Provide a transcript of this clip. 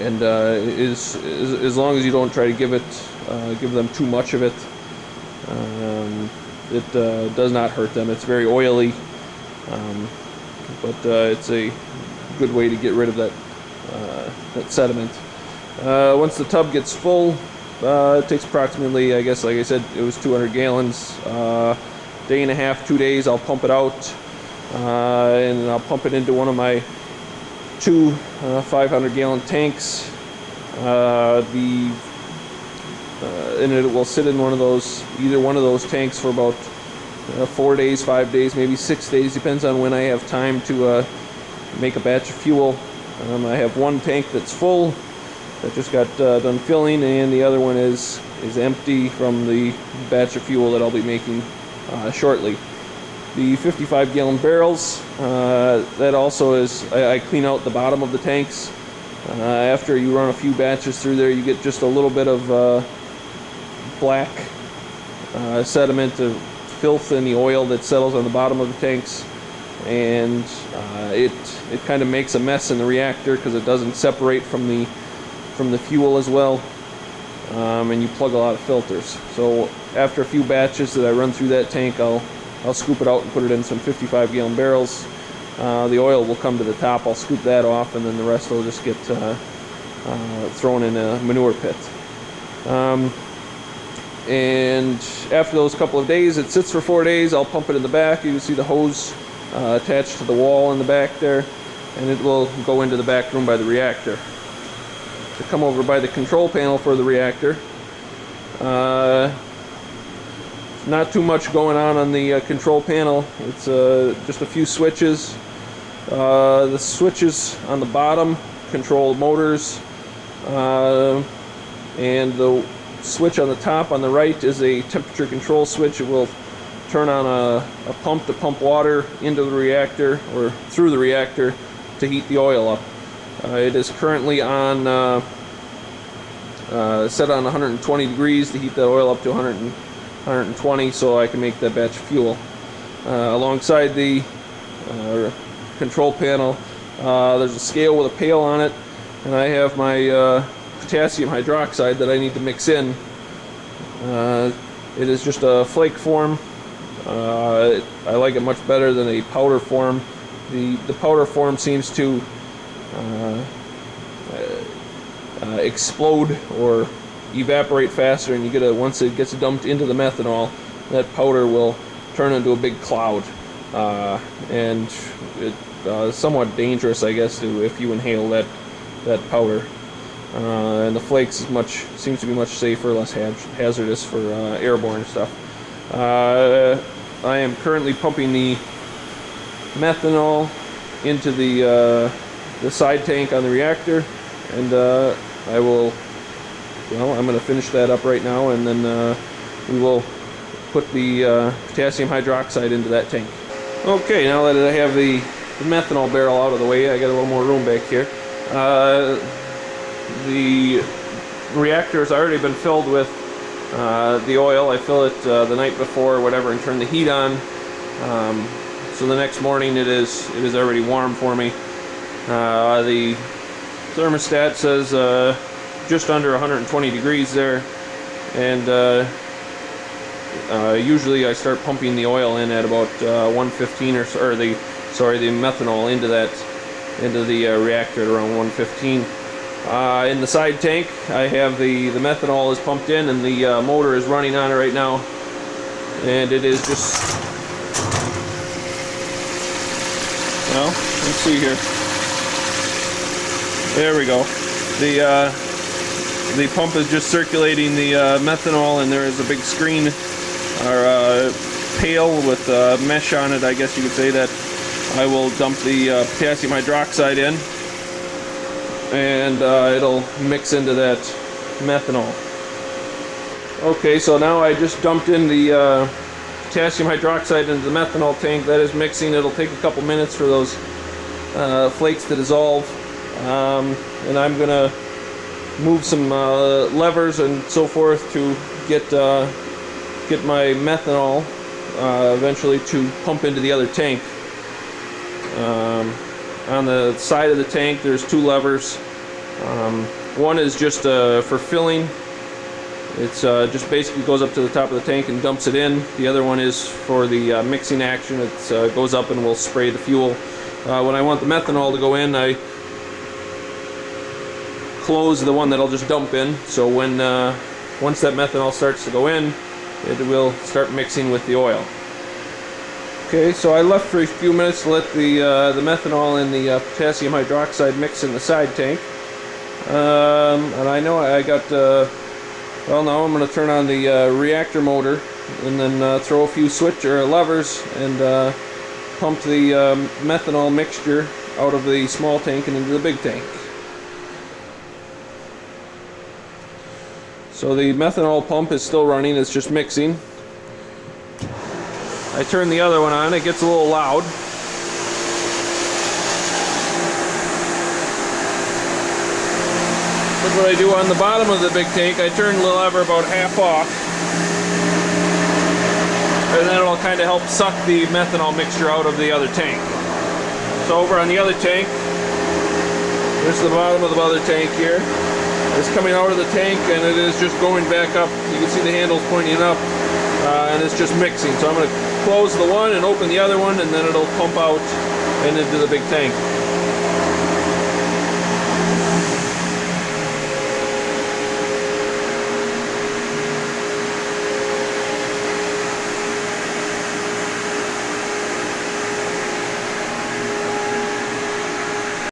and as long as you don't try to give them too much of it, it does not hurt them. It's very oily, but it's a good way to get rid of that sediment. Once the tub gets full, it takes approximately, I guess, like I said, it was 200 gallons. Day and a half, 2 days, I'll pump it out, and I'll pump it into one of my two 500-gallon tanks. And it will sit in either one of those tanks for about 4 days, 5 days, maybe 6 days, depends on when I have time to make a batch of fuel. I have one tank that's full that just got done filling, and the other one is empty from the batch of fuel that I'll be making shortly. The 55-gallon barrels, that also is, I clean out the bottom of the tanks. After you run a few batches through there, you get just a little bit of black sediment, of filth in the oil that settles on the bottom of the tanks, and it kind of makes a mess in the reactor because it doesn't separate from the fuel as well, and you plug a lot of filters. So after a few batches that I run through that tank, I'll scoop it out and put it in some 55-gallon barrels. The oil will come to the top. I'll scoop that off, and then the rest will just get thrown in a manure pit. And after those couple of days, it sits for 4 days. I'll pump it in the back. You can see the hose attached to the wall in the back there, and it will go into the back room by the reactor. To come over by the control panel for the reactor, not too much going on the control panel. It's just a few switches. The switches on the bottom control motors, and the switch on the top on the right is a temperature control switch. It will turn on a pump to pump water into the reactor or through the reactor to heat the oil up. It is currently on set on 120 degrees to heat that oil up to 120, so I can make that batch of fuel. Alongside the control panel, there's a scale with a pail on it, and I have my potassium hydroxide that I need to mix in. It is just a flake form. I like it much better than a powder form. The powder form seems to explode or evaporate faster, and once it gets dumped into the methanol, that powder will turn into a big cloud, and it's somewhat dangerous, I guess, if you inhale that powder. And the flakes seems to be much safer, less hazardous for airborne stuff. I am currently pumping the methanol into the side tank on the reactor, and I'm going to finish that up right now, and then we will put the potassium hydroxide into that tank. Okay, now that I have the methanol barrel out of the way, I got a little more room back here. The reactor has already been filled with the oil. I fill it the night before or whatever and turn the heat on. So the next morning it is already warm for me. The thermostat says just under 120 degrees there, and usually I start pumping the oil in at about 115 the methanol into the reactor at around 115. In the side tank, I have the methanol is pumped in, and the motor is running on it right now, and it is just, well, let's see here. There we go. The pump is just circulating the methanol, and there is a big screen or pail with mesh on it, I guess you could say, that I will dump the potassium hydroxide in, and it'll mix into that methanol. Okay, so now I just dumped in the potassium hydroxide into the methanol tank. That is mixing. It'll take a couple minutes for those flakes to dissolve, and I'm gonna move some levers and so forth to get my methanol eventually to pump into the other tank. on the side of the tank, there's two levers. One is just for filling. It's just basically goes up to the top of the tank and dumps it in. The other one is for the mixing action. It goes up and will spray the fuel. When I want the methanol to go in, I close the one that I'll just dump in. So when once that methanol starts to go in, it will start mixing with the oil. Okay, so I left for a few minutes to let the methanol and the potassium hydroxide mix in the side tank. And I know I got, well, now I'm going to turn on the reactor motor and then throw a few levers and pump the methanol mixture out of the small tank and into the big tank. So the methanol pump is still running, it's just mixing. I turn the other one on, it gets a little loud. That's what I do on the bottom of the big tank. I turn the lever about half off. And then it'll kind of help suck the methanol mixture out of the other tank. So over on the other tank, there's the bottom of the other tank here. It's coming out of the tank and it is just going back up. You can see the handles pointing up and it's just mixing. So I'm going to close the one and open the other one and then it'll pump out and into the big tank.